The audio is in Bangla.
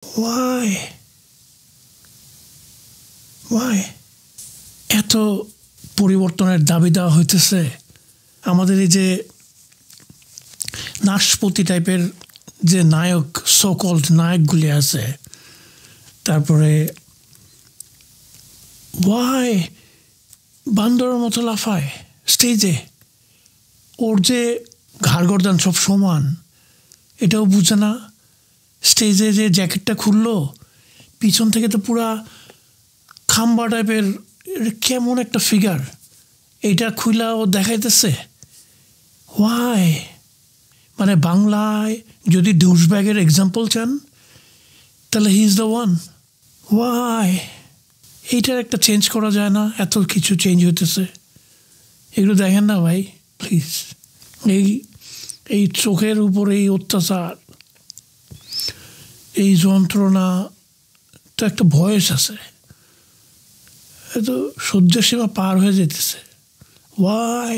Why? Why? এত পরিবর্তনের দাবি দেওয়া হইতেছে আমাদের এই যে নাশপতি টাইপের যে নায়ক সো কল্ড নায়কগুলি আছে তারপরে ওয়াই বান্দরের মতো লাফায় স্টেজে ওর যে ঘাড় গর্দান সব সমান এটাও বুঝে না স্টেজে যে জ্যাকেটটা খুললো পিছন থেকে তো পুরা খাম্বা টাইপের কেমন একটা ফিগার এইটা খুইলা ও দেখাইতেছে ওয়াই মানে বাংলায় যদি ডুসব্যাগের এক্সাম্পল চান তাহলে he is the one why এইটার একটা চেঞ্জ করা যায় না এত কিছু চেঞ্জ হইতেছে এগুলো দেখেন না ভাই প্লিজ এই চোখের উপর এই অত্যাচার এই যন্ত্রণা তো একটা বয়স আছে এত সহ্য সীমা পার হয়ে যেতেছে ওয়াই